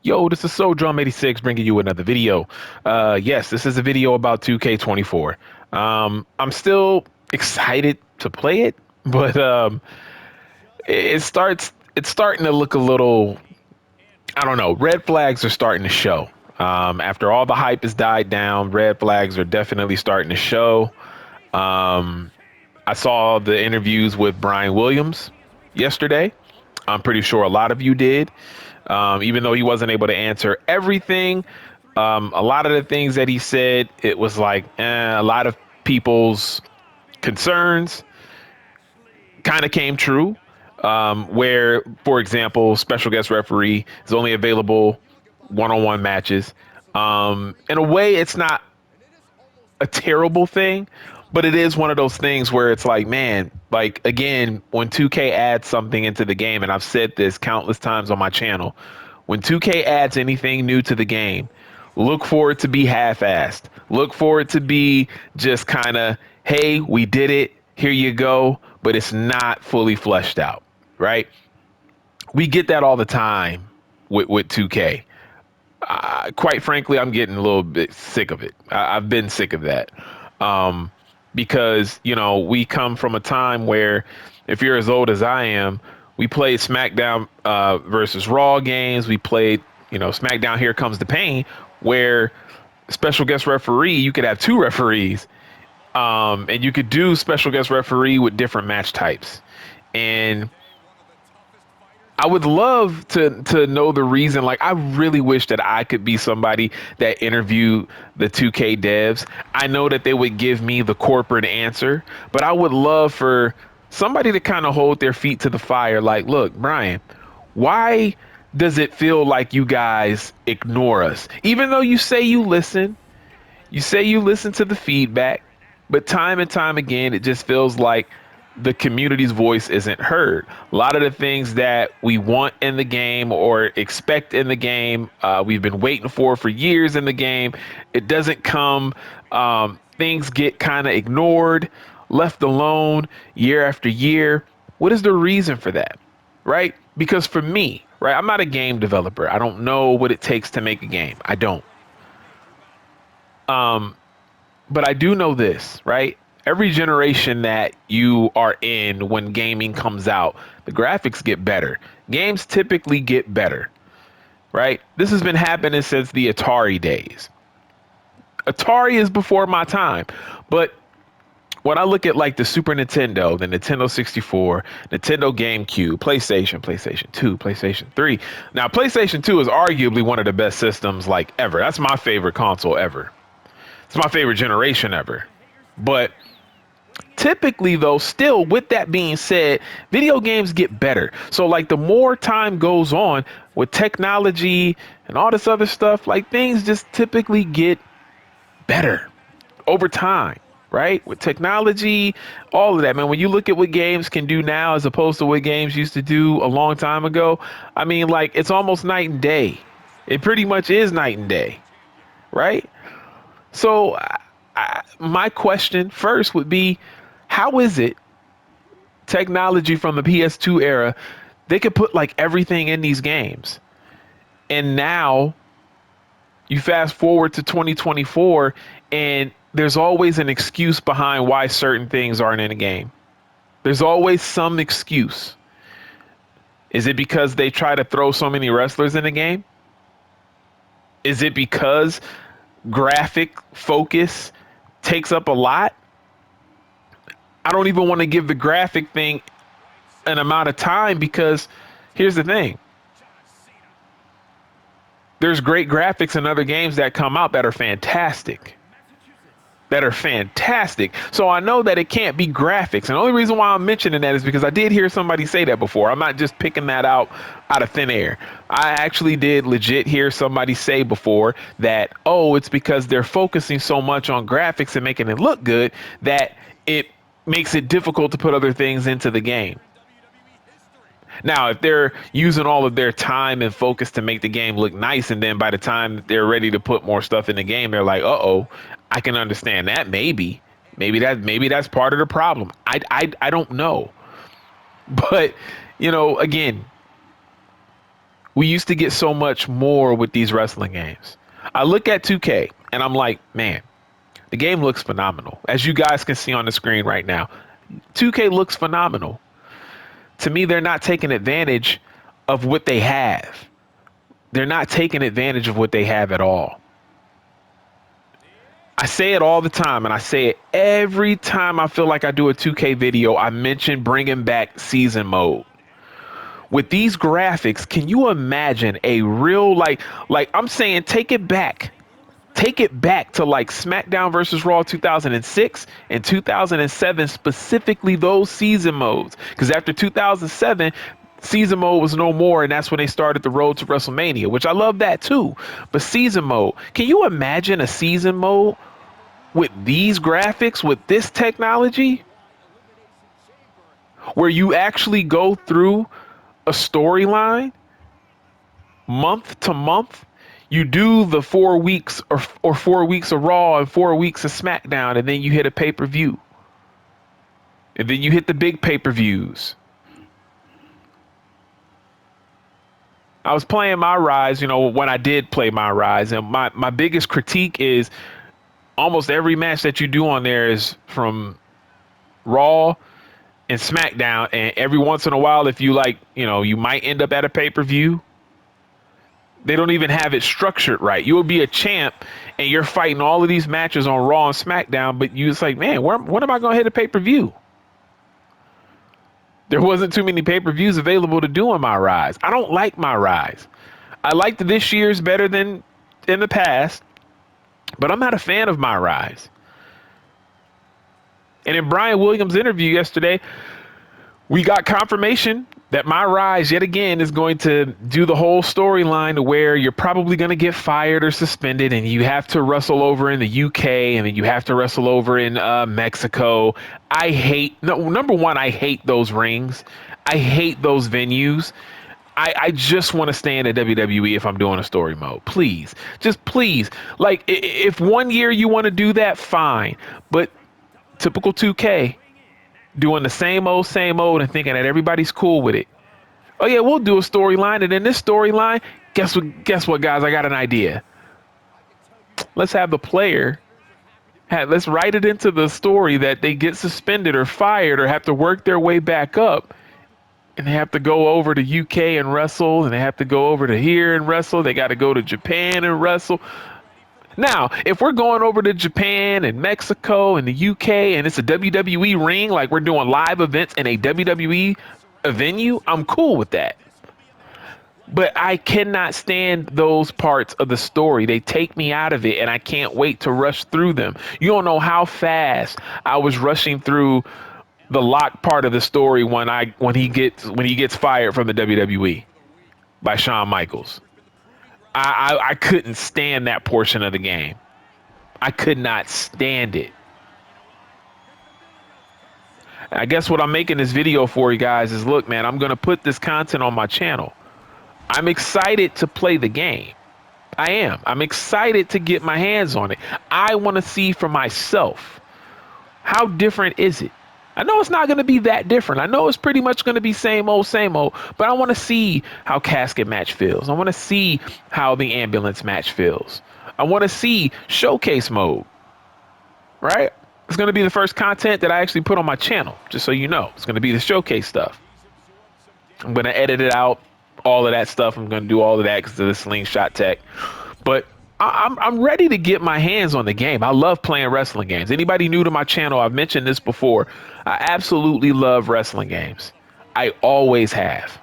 Yo, this is Drum86 bringing you another video. Yes, this is a video about 2K24. I'm still excited to play it, but it's starting to look a little, I don't know, red flags are starting to show. After all the hype has died down, red flags are definitely starting to show. Um, I saw the interviews with Brian Williams yesterday. I'm pretty sure a lot of you did. Even though he wasn't able to answer everything, a lot of the things that he said, it was like a lot of people's concerns kind of came true. Where, for example, special guest referee is only available one-on-one matches. In a way, it's not a terrible thing, but it is one of those things where it's like, man, like again, when 2K adds something into the game, and I've said this countless times on my channel, when 2K adds anything new to the game, look for it to be half-assed. Look for it to be just kind of, hey, we did it, here you go, but it's not fully fleshed out, right? We get that all the time with 2K. Quite frankly, I'm getting a little bit sick of it. I've been sick of that. Because, you know, we come from a time where if you're as old as I am, we played SmackDown versus Raw games. We played, you know, SmackDown Here Comes the Pain, where special guest referee, you could have two referees. And you could do special guest referee with different match types. And I would love to know the reason. Like, I really wish that I could be somebody that interviewed the 2K devs. I know that they would give me the corporate answer, but I would love for somebody to kind of hold their feet to the fire. Like, look, Brian, why does it feel like you guys ignore us? Even though you say you listen to the feedback, but time and time again, it just feels like the community's voice isn't heard. A lot of the things that we want in the game or expect in the game, we've been waiting for years in the game. It doesn't come. Things get kind of ignored, left alone year after year. What is the reason for that? Right? Because for me, right, I'm not a game developer. I don't know what it takes to make a game. I don't. But I do know this, right? Every generation that you are in when gaming comes out, the graphics get better. Games typically get better, right? This has been happening since the Atari days. Atari is before my time, but when I look at like the Super Nintendo, the Nintendo 64, Nintendo GameCube, PlayStation 2, PlayStation 3. Now, PlayStation 2 is arguably one of the best systems like ever. That's my favorite console ever. It's my favorite generation ever. But typically, though, still with that being said, video games get better. So like the more time goes on with technology and all this other stuff, like things just typically get better over time, right? With technology, all of that, man. When you look at what games can do now as opposed to what games used to do a long time ago, I mean, like it's almost night and day. It pretty much is night and day, right? So my question first would be, how is it technology from the PS2 era, they could put like everything in these games, and now you fast forward to 2024 and there's always an excuse behind why certain things aren't in a game. There's always some excuse. Is it because they try to throw so many wrestlers in the game? Is it because graphic focus takes up a lot? I don't even want to give the graphic thing an amount of time because here's the thing. There's great graphics in other games that come out that are fantastic. So I know that it can't be graphics. And the only reason why I'm mentioning that is because I did hear somebody say that before. I'm not just picking that out of thin air. I actually did legit hear somebody say before that, oh, it's because they're focusing so much on graphics and making it look good that it makes it difficult to put other things into the game. Now, if they're using all of their time and focus to make the game look nice, and then by the time they're ready to put more stuff in the game, they're like, uh-oh, I can understand that. Maybe that's part of the problem. I don't know. But, you know, again, We used to get so much more with these wrestling games. I look at 2K and I'm like, man, the game looks phenomenal. As you guys can see on the screen right now, 2K looks phenomenal. To me, they're not taking advantage of what they have. They're not taking advantage of what they have at all. I say it all the time, and I say it every time I feel like I do a 2K video. I mention bringing back season mode. With these graphics, can you imagine a real, like I'm saying, take it back. Take it back to like SmackDown versus Raw 2006 and 2007, specifically those season modes. Because after 2007, season mode was no more, and that's when they started the road to WrestleMania, which I love that too. But season mode, can you imagine a season mode with these graphics, with this technology, where you actually go through a storyline month to month? You do the 4 weeks or 4 weeks of Raw and 4 weeks of SmackDown, and then you hit a pay-per-view. And then you hit the big pay-per-views. I was playing My Rise, when I did play My Rise, and my biggest critique is almost every match that you do on there is from Raw and SmackDown, and every once in a while, if you you might end up at a pay-per-view. They don't even have it structured right. You'll be a champ and you're fighting all of these matches on Raw and SmackDown, but you just like, man, when am I going to hit a pay-per-view? There wasn't too many pay-per-views available to do on My Rise. I don't like My Rise. I liked this year's better than in the past, but I'm not a fan of My Rise. And in Brian Williams' interview yesterday, we got confirmation that My Rise, yet again, is going to do the whole storyline to where you're probably going to get fired or suspended, and you have to wrestle over in the UK, and then you have to wrestle over in Mexico. Number one, I hate those rings. I hate those venues. I just want to stay in the WWE if I'm doing a story mode. Please. Just please. Like, if 1 year you want to do that, fine. But typical 2K, doing the same old and thinking that everybody's cool with it. Oh yeah, we'll do a storyline, and in this storyline, guess what, guys? I got an idea. Let's have the player. Let's write it into the story that they get suspended or fired or have to work their way back up, and they have to go over to UK and wrestle, and they have to go over to here and wrestle. They got to go to Japan and wrestle. Now, if we're going over to Japan and Mexico and the UK and it's a WWE ring, like we're doing live events in a WWE venue, I'm cool with that. But I cannot stand those parts of the story. They take me out of it, and I can't wait to rush through them. You don't know how fast I was rushing through the lock part of the story when he gets fired from the WWE by Shawn Michaels. I couldn't stand that portion of the game. I could not stand it. I guess what I'm making this video for you guys is, look, man, I'm going to put this content on my channel. I'm excited to play the game. I am. I'm excited to get my hands on it. I want to see for myself, how different is it? I know it's not going to be that different. I know it's pretty much going to be same old, but I want to see how casket match feels. I want to see how the ambulance match feels. I want to see showcase mode, right? It's going to be the first content that I actually put on my channel, just so you know. It's going to be the showcase stuff. I'm going to edit it out, all of that stuff. I'm going to do all of that because of the slingshot tech. But I'm ready to get my hands on the game. I love playing wrestling games. Anybody new to my channel, I've mentioned this before. I absolutely love wrestling games. I always have.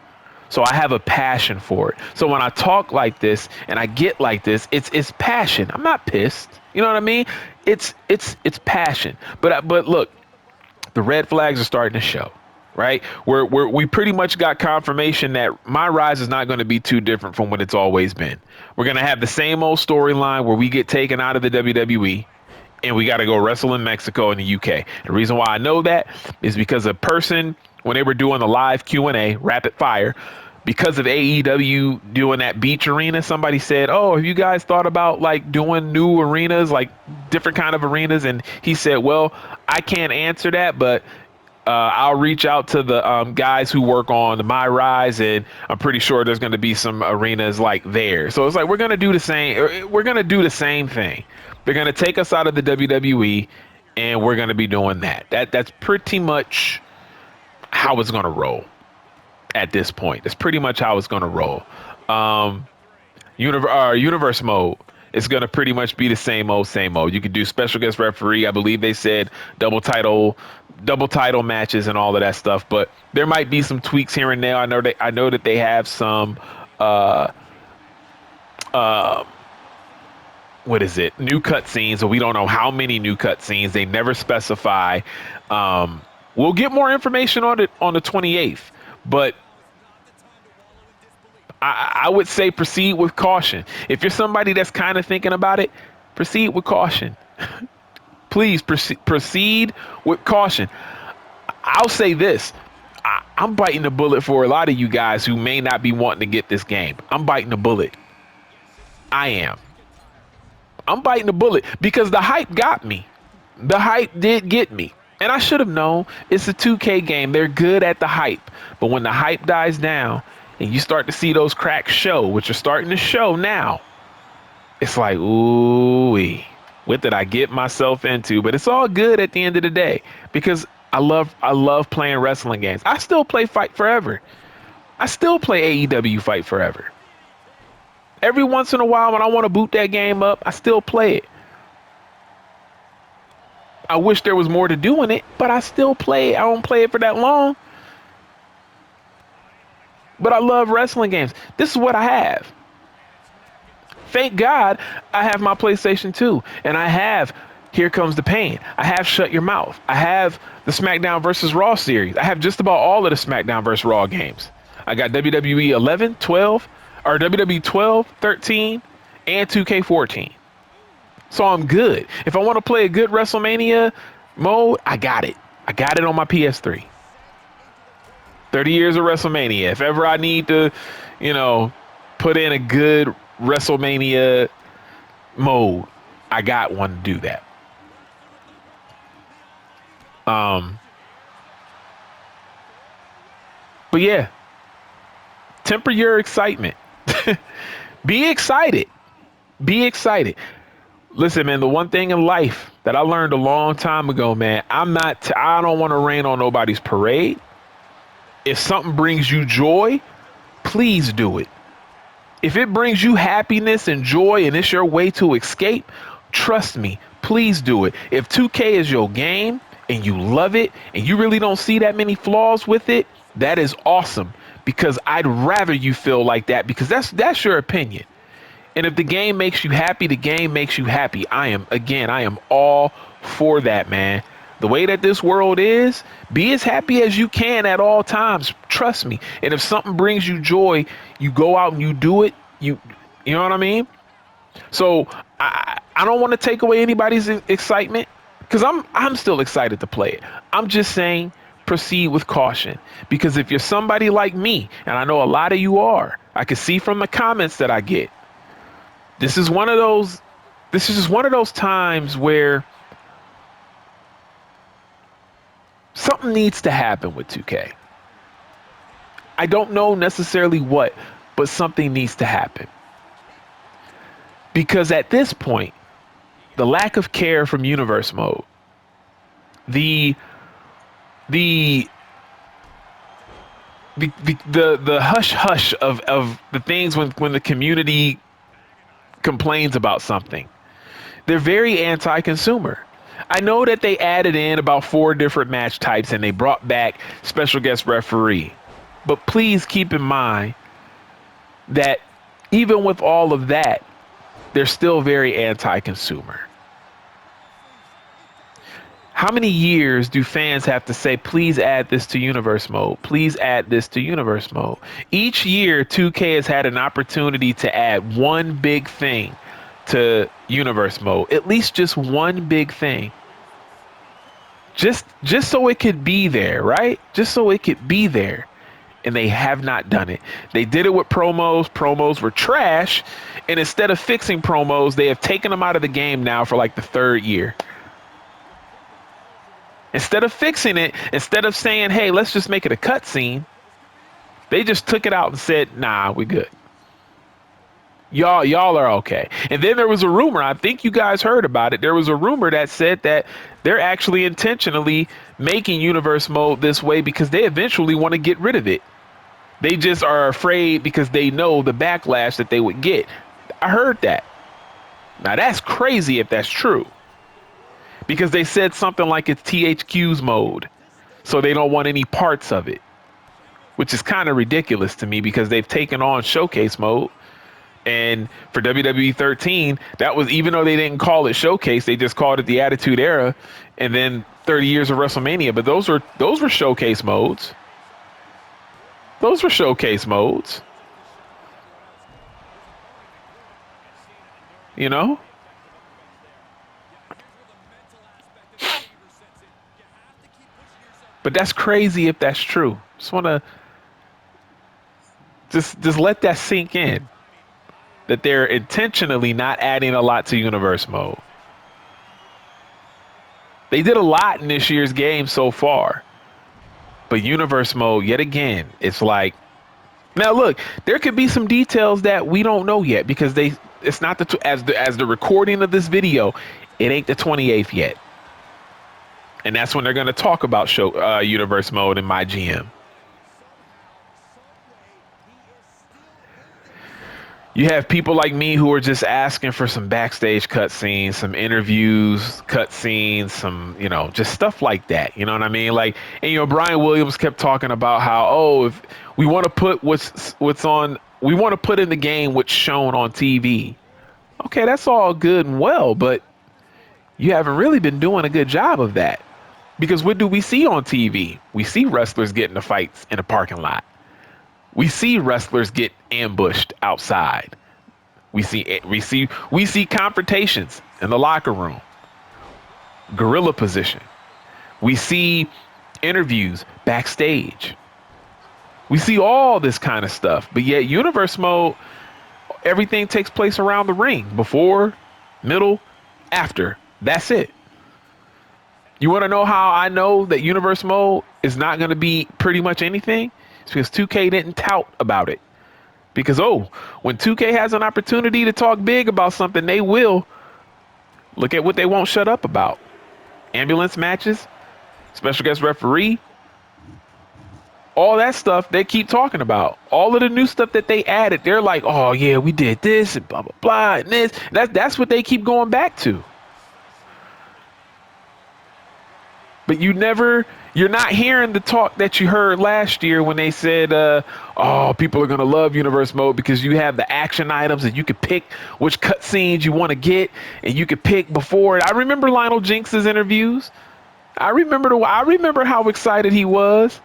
So I have a passion for it. So when I talk like this and I get like this, it's passion. I'm not pissed. You know what I mean? It's passion. But look, the red flags are starting to show. Right? We pretty much got confirmation that My Rise is not going to be too different from what it's always been. We're going to have the same old storyline where we get taken out of the WWE and we got to go wrestle in Mexico and the UK. The reason why I know that is because a person, when they were doing the live Q&A, rapid fire, because of AEW doing that beach arena, somebody said, oh, have you guys thought about like doing new arenas, like different kind of arenas? And he said, well, I can't answer that, but I'll reach out to the guys who work on the My Rise, and I'm pretty sure there's going to be some arenas like there. So it's like we're going to do the same. We're going to do the same thing. They're going to take us out of the WWE, and we're going to be doing that. That's pretty much how it's going to roll at this point. That's pretty much how it's going to roll. Universe mode. It's going to pretty much be the same old, same old. You could do special guest referee. I believe they said double title matches and all of that stuff. But there might be some tweaks here and there. I know that they have some what is it? New cutscenes. So we don't know how many new cutscenes. They never specify. We'll get more information on it on the 28th. But I would say proceed with caution. If you're somebody that's kind of thinking about it, proceed with caution. Please proceed with caution. I'll say this. I'm biting the bullet for a lot of you guys who may not be wanting to get this game. I'm biting the bullet. I am. I'm biting the bullet because the hype got me. The hype did get me. And I should have known it's a 2K game. They're good at the hype. But when the hype dies down, and you start to see those cracks show, which are starting to show now, it's like, ooh-wee, what did I get myself into? But it's all good at the end of the day because I love playing wrestling games. I still play Fight Forever. I still play AEW Fight Forever. Every once in a while when I want to boot that game up, I still play it. I wish there was more to do in it, but I still play it. I don't play it for that long. But I love wrestling games. This is what I have. Thank God I have my PlayStation 2. And I have Here Comes the Pain. I have Shut Your Mouth. I have the SmackDown vs. Raw series. I have just about all of the SmackDown vs. Raw games. I got WWE 11, 12, or WWE 12, 13, and 2K14. So I'm good. If I want to play a good WrestleMania mode, I got it. I got it on my PS3. 30 years of WrestleMania. If ever I need to, put in a good WrestleMania mode, I got one to do that. But yeah, temper your excitement. Be excited. Be excited. Listen, man, the one thing in life that I learned a long time ago, man, I don't want to rain on nobody's parade. If something brings you joy, please do it. If it brings you happiness and joy and it's your way to escape, trust me, please do it. If 2K is your game and you love it and you really don't see that many flaws with it, that is awesome because I'd rather you feel like that because that's your opinion. And if the game makes you happy, the game makes you happy. I am all for that, man. The way that this world is, be as happy as you can at all times. Trust me. And if something brings you joy, you go out and you do it. You know what I mean? So I don't want to take away anybody's excitement because I'm still excited to play it. I'm just saying proceed with caution because if you're somebody like me, and I know a lot of you are, I can see from the comments that I get. This is just one of those times where something needs to happen with 2K. I don't know necessarily what, but something needs to happen. Because at this point, the lack of care from Universe Mode, the hush hush of the things when the community complains about something, they're very anti-consumer. I know that they added in about 4 different match types and they brought back special guest referee. But please keep in mind that even with all of that, they're still very anti-consumer. How many years do fans have to say, please add this to Universe Mode? Please add this to Universe Mode. Each year, 2K has had an opportunity to add one big thing to Universe Mode. At least just one big thing. Just so it could be there, right? Just so it could be there. And they have not done it. They did it with promos. Promos were trash. And instead of fixing promos, they have taken them out of the game now for like the 3rd year. Instead of fixing it, instead of saying, hey, let's just make it a cutscene, they just took it out and said, nah, we good. Y'all are okay. And then there was a rumor, I think you guys heard about it. There was a rumor that said that they're actually intentionally making universe mode this way because they eventually want to get rid of it. They just are afraid because they know the backlash that they would get. I heard that. Now that's crazy if that's true. Because they said something like it's THQ's mode. So they don't want any parts of it. Which is kind of ridiculous to me because they've taken on showcase mode. And for WWE 13, that was, even though they didn't call it showcase, they just called it the Attitude Era, and then 30 years of WrestleMania. But those were showcase modes. Those were showcase modes. You know? But that's crazy if that's true. Just want to just let that sink in. That they're intentionally not adding a lot to universe mode. They did a lot in this year's game so far. But universe mode, yet again, it's like, now look, there could be some details that we don't know yet because it's not as the recording of this video, it ain't the 28th yet. And that's when they're going to talk about universe mode in my GM. You have people like me who are just asking for some backstage cutscenes, some interviews, cutscenes, some, just stuff like that. You know what I mean? Like, and Brian Williams kept talking about how, if we want to put we want to put in the game what's shown on TV. Okay, that's all good and well, but you haven't really been doing a good job of that. Because what do we see on TV? We see wrestlers get into fights in a parking lot. We see wrestlers get ambushed outside. We see confrontations in the locker room. Gorilla position. We see interviews backstage. We see all this kind of stuff. But yet universe mode, everything takes place around the ring. Before, middle, after. That's it. You want to know how I know that universe mode is not going to be pretty much anything? It's because 2K didn't tout about it. Because, when 2K has an opportunity to talk big about something, they will. Look at what they won't shut up about. Ambulance matches, special guest referee, all that stuff they keep talking about. All of the new stuff that they added, they're like, oh, yeah, we did this and blah, blah, blah, and this. That's what they keep going back to. But you're not hearing the talk that you heard last year when they said, people are going to love universe mode because you have the action items and you can pick which cutscenes you want to get and you can pick before. I remember Lionel Jinx's interviews. I remember how excited he was.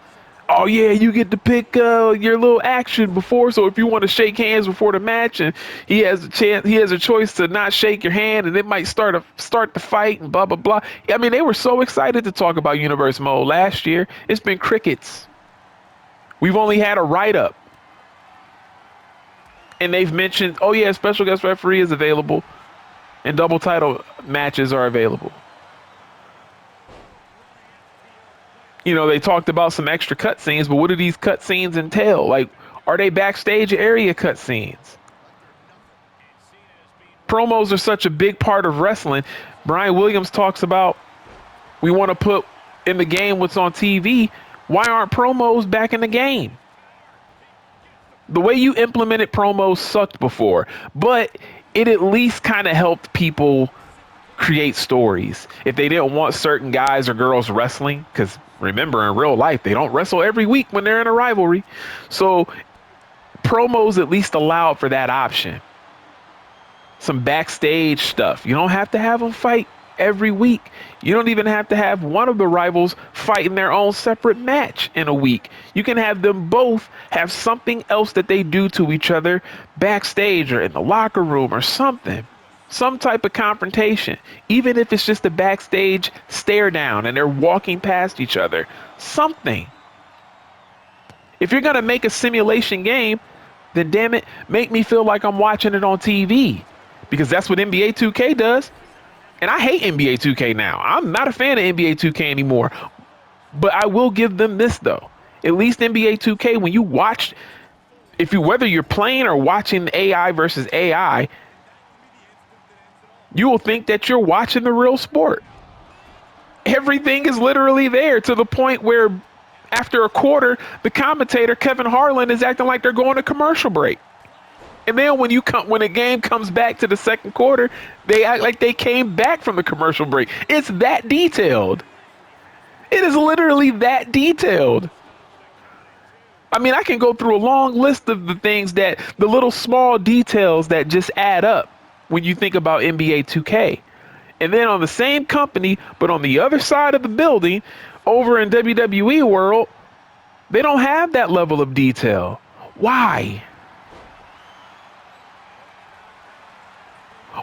Oh yeah, you get to pick your little action before. So if you want to shake hands before the match, and he has a choice to not shake your hand, and it might start the fight and blah blah blah. I mean, they were so excited to talk about universe mode last year. It's been crickets. We've only had a write-up, and they've mentioned, oh yeah, special guest referee is available, and double title matches are available. They talked about some extra cutscenes, but what do these cutscenes entail? Like, are they backstage area cutscenes? Promos are such a big part of wrestling. Brian Williams talks about, we want to put in the game what's on TV. Why aren't promos back in the game? The way you implemented promos sucked before, but it at least kind of helped people create stories. If they didn't want certain guys or girls wrestling, because remember, in real life, they don't wrestle every week when they're in a rivalry. So promos at least allowed for that option. Some backstage stuff. You don't have to have them fight every week. You don't even have to have one of the rivals fighting their own separate match in a week. You can have them both have something else that they do to each other backstage or in the locker room or something. Some type of confrontation, even if it's just a backstage stare down and they're walking past each other. Something. If you're going to make a simulation game, then damn it, make me feel like I'm watching it on TV. Because that's what NBA 2K does. And I hate NBA 2K now. I'm not a fan of NBA 2K anymore. But I will give them this though. At least NBA 2K, when you watch, if you whether you're playing or watching AI versus AI, you will think that you're watching the real sport. Everything is literally there to the point where after a quarter, the commentator Kevin Harlan is acting like they're going to commercial break. And then when a game comes back to the second quarter, they act like they came back from the commercial break. It's that detailed. It is literally that detailed. I mean, I can go through a long list of the little small details that just add up when you think about NBA 2K. And then on the same company, but on the other side of the building, over in WWE world, they don't have that level of detail. Why?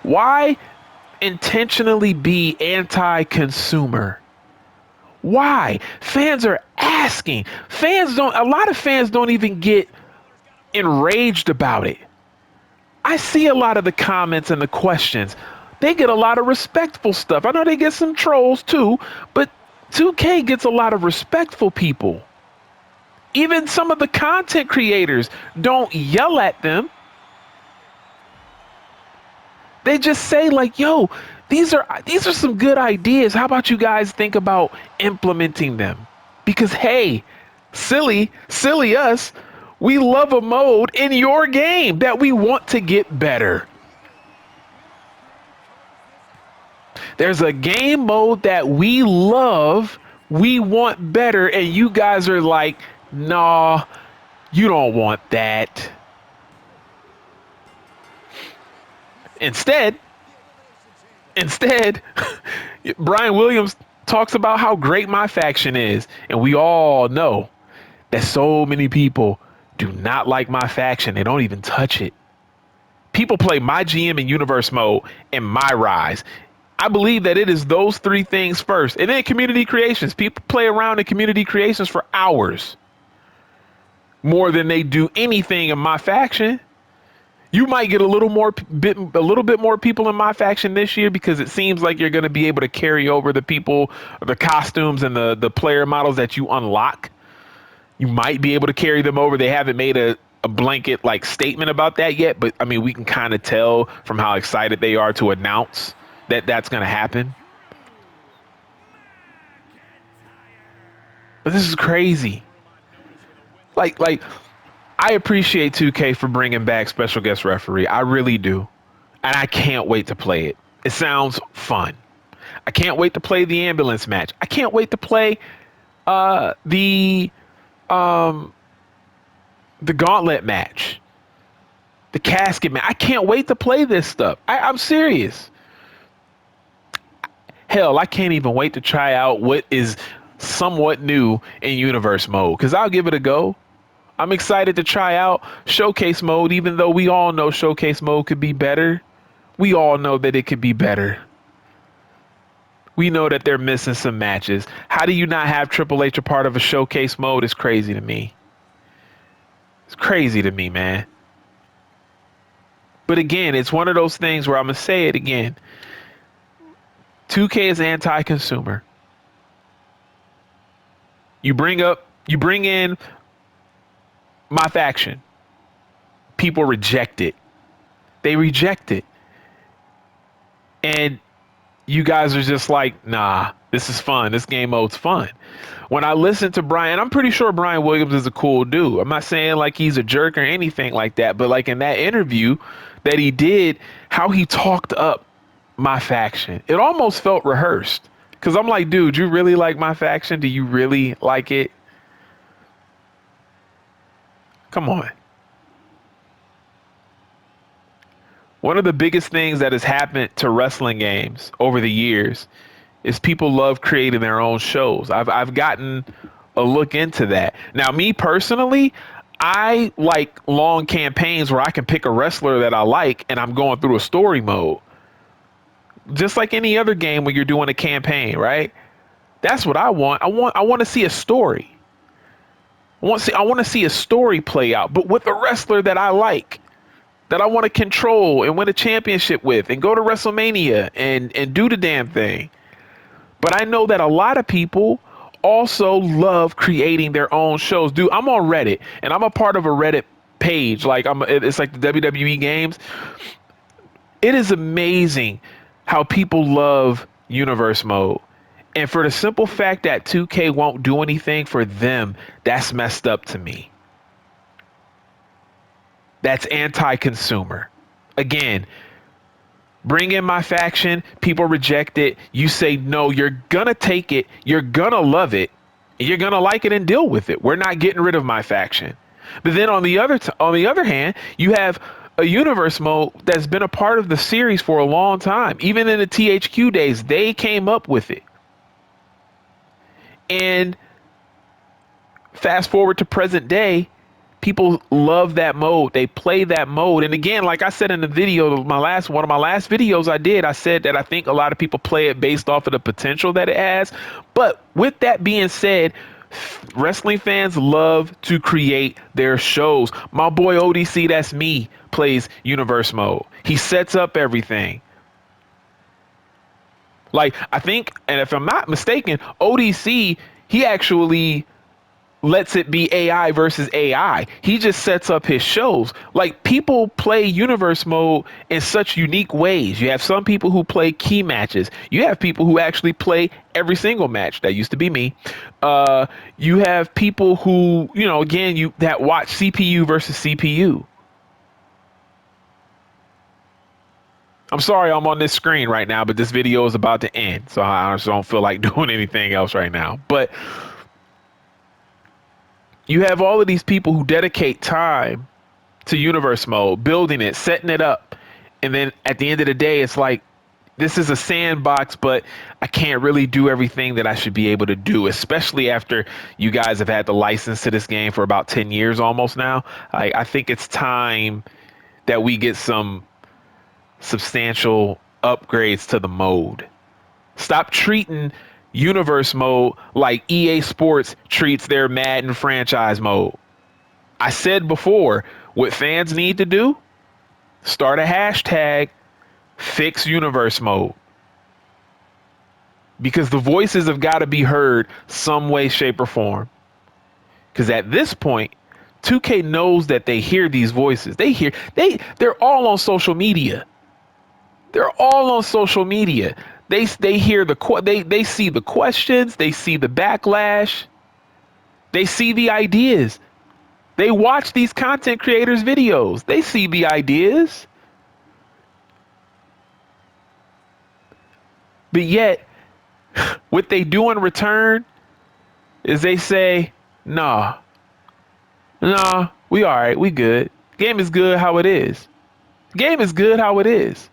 Why intentionally be anti-consumer? Why? Fans are asking. A lot of fans don't even get enraged about it. I see a lot of the comments and the questions. They get a lot of respectful stuff. I know they get some trolls too, but 2K gets a lot of respectful people. Even some of the content creators don't yell at them. They just say like, yo, these are some good ideas. How about you guys think about implementing them? Because hey, silly us, we love a mode in your game that we want to get better. There's a game mode that we love, we want better, and you guys are like, nah, you don't want that. Instead, Brian Williams talks about how great my faction is, and we all know that so many people do not like my faction. They don't even touch it. People play my GM in universe mode and my rise. I believe that it is those three things first. And then community creations. People play around in community creations for hours. More than they do anything in my faction. You might get a little bit more people in my faction this year because it seems like you're going to be able to carry over the people, the costumes and the player models that you unlock. You might be able to carry them over. They haven't made a blanket like statement about that yet, but I mean, we can kind of tell from how excited they are to announce that that's going to happen. But this is crazy. Like I appreciate 2K for bringing back special guest referee. I really do. And I can't wait to play it. It sounds fun. I can't wait to play the ambulance match. I can't wait to play the gauntlet match. The casket match. I can't wait to play this stuff. I'm serious. Hell, I can't even wait to try out what is somewhat new in universe mode, because I'll give it a go. I'm excited to try out showcase mode, even though we all know showcase mode could be better. We all know that it could be better. We know that they're missing some matches. How do you not have Triple H a part of a showcase mode? It's crazy to me. It's crazy to me, man. But again, it's one of those things where I'm going to say it again. 2K is anti-consumer. You bring in my faction. People reject it. They reject it. And you guys are just like, nah, this is fun. This game mode's fun. When I listen to Brian, I'm pretty sure Brian Williams is a cool dude. I'm not saying like he's a jerk or anything like that, but like in that interview that he did, how he talked up my faction, it almost felt rehearsed. Cause I'm like, dude, you really like my faction? Do you really like it? Come on. One of the biggest things that has happened to wrestling games over the years is people love creating their own shows. I've gotten a look into that. Now, me personally, I like long campaigns where I can pick a wrestler that I like and I'm going through a story mode. Just like any other game when you're doing a campaign, right? That's what I want. I want to see a story. I want to see a story play out, but with a wrestler that I like. that I want to control and win a championship with and go to WrestleMania and do the damn thing. But I know that a lot of people also love creating their own shows. Dude, I'm on Reddit and I'm a part of a Reddit page. Like it's like the WWE games. It is amazing how people love universe mode. And for the simple fact that 2K won't do anything for them, that's messed up to me. That's anti-consumer. Again, bring in my faction, people reject it. You say, no, you're gonna take it, you're gonna love it, and you're gonna like it and deal with it. We're not getting rid of my faction. But then on the other hand, you have a universe mode that's been a part of the series for a long time. Even in the THQ days, they came up with it. And fast forward to present day, people love that mode. They play that mode. And again, like I said in the video, one of my last videos I did, I said that I think a lot of people play it based off of the potential that it has. But with that being said, wrestling fans love to create their shows. My boy ODC, that's me, plays universe mode. He sets up everything. Like, I think, and if I'm not mistaken, ODC, he actually lets it be AI versus AI. He just sets up his shows. Like, people play universe mode in such unique ways. You have some people who play key matches. You have people who actually play every single match. That used to be me. You have people who, again, that watch CPU versus CPU. I'm sorry I'm on this screen right now, but this video is about to end. So I just don't feel like doing anything else right now. But you have all of these people who dedicate time to universe mode, building it, setting it up. And then at the end of the day, it's like, this is a sandbox, but I can't really do everything that I should be able to do, especially after you guys have had the license to this game for about 10 years almost now. I think it's time that we get some substantial upgrades to the mode. Stop treating universe mode like EA Sports treats their Madden franchise mode. I said before, what fans need to do, start a hashtag, fix universe mode. Because the voices have got to be heard some way, shape, or form. Because at this point, 2K knows that they hear these voices. They're all on social media. They're all on social media. They hear they see the questions, they see the backlash, they see the ideas. They watch these content creators' videos. They see the ideas. But yet, what they do in return is they say, nah, we all right, we good. Game is good how it is. Game is good how it is.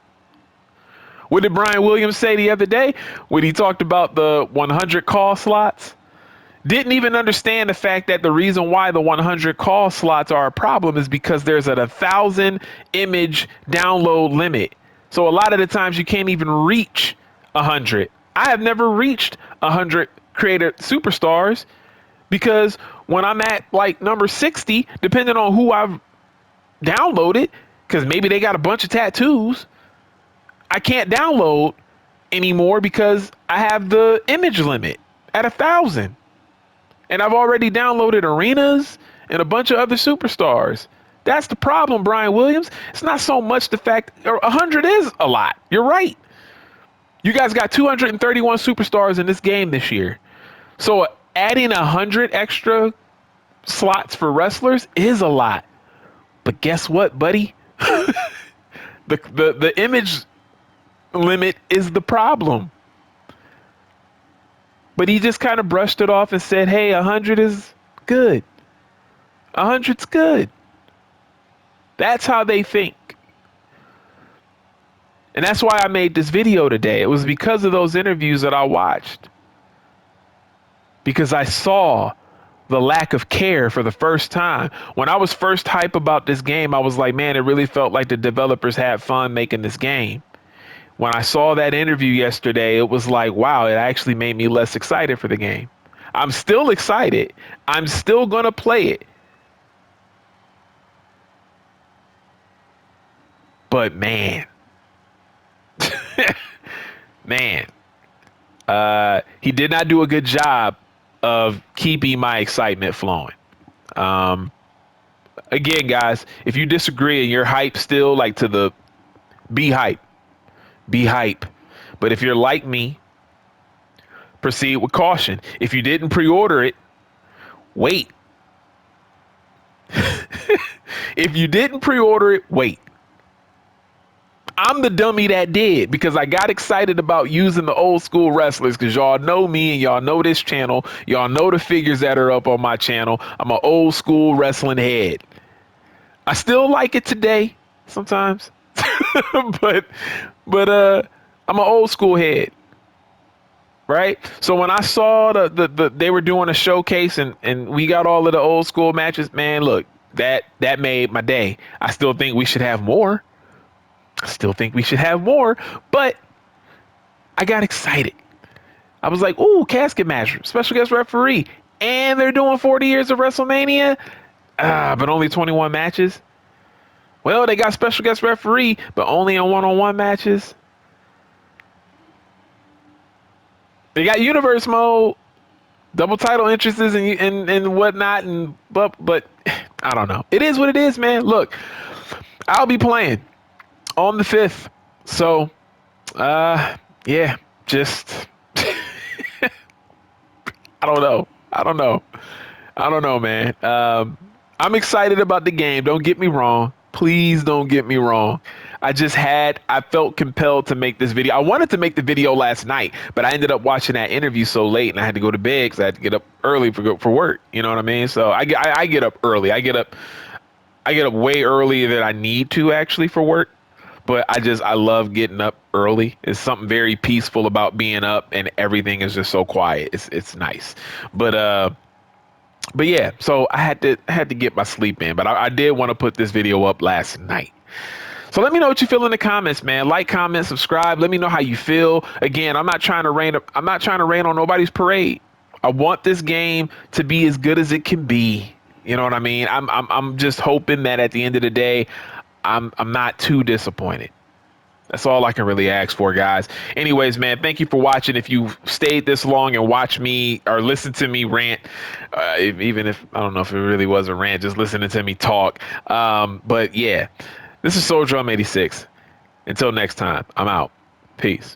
What did Brian Williams say the other day when he talked about the 100 call slots? Didn't even understand the fact that the reason why the 100 call slots are a problem is because there's a 1,000 image download limit. So a lot of the times you can't even reach 100. I have never reached 100 creator superstars because when I'm at like number 60, depending on who I've downloaded, because maybe they got a bunch of tattoos, I can't download anymore because I have the image limit at 1,000. And I've already downloaded arenas and a bunch of other superstars. That's the problem, Brian Williams. It's not so much the fact 100 is a lot. You're right. You guys got 231 superstars in this game this year. So adding 100 extra slots for wrestlers is a lot. But guess what, buddy? The image limit is the problem. But he just kind of brushed it off and said, hey, 100 is good. 100's good. That's how they think. And that's why I made this video today. It was because of those interviews that I watched. Because I saw the lack of care for the first time. When I was first hype about this game, I was like, man, it really felt like the developers had fun making this game. When I saw that interview yesterday, it was like, wow, it actually made me less excited for the game. I'm still excited. I'm still going to play it. But man, man, he did not do a good job of keeping my excitement flowing. Um, Again, guys, if you disagree and you're hype still, like to the be hype, be hype. But if you're like me, proceed with caution. If you didn't pre-order it, wait. If you didn't pre-order it, wait. I'm the dummy that did because I got excited about using the old school wrestlers because y'all know me and y'all know this channel. Y'all know the figures that are up on my channel. I'm an old school wrestling head. I still like it today sometimes, but I'm an old school head, right? So when I saw the they were doing a showcase and we got all of the old school matches, man, look, that made my day. I still think we should have more. I still think we should have more, but I got excited. I was like, ooh, casket match, special guest referee. And they're doing 40 years of WrestleMania, but only 21 matches. Well, they got special guest referee, but only in one-on-one matches. They got universe mode, double title entrances and whatnot, but I don't know. It is what it is, man. Look, I'll be playing on the 5th. So, yeah, just I don't know. I don't know. I don't know, man. I'm excited about the game. Don't get me wrong. Please don't get me wrong. I felt compelled to make this video. I wanted to make the video last night, but I ended up watching that interview so late and I had to go to bed because I had to get up early for work. You know what I mean? So I get up early. I get up way earlier than I need to actually for work. But I love getting up early. It's something very peaceful about being up and everything is just so quiet. It's nice. But yeah, so I had to get my sleep in. But I did want to put this video up last night. So let me know what you feel in the comments, man. Like, comment, subscribe. Let me know how you feel. Again, I'm not trying to rain on nobody's parade. I want this game to be as good as it can be. You know what I mean? I'm just hoping that at the end of the day, I'm not too disappointed. That's all I can really ask for, guys. Anyways, man, thank you for watching. If you stayed this long and watched me or listened to me rant, even if I don't know if it really was a rant, just listening to me talk. But yeah, this is Soul Drum 86. Until next time, I'm out. Peace.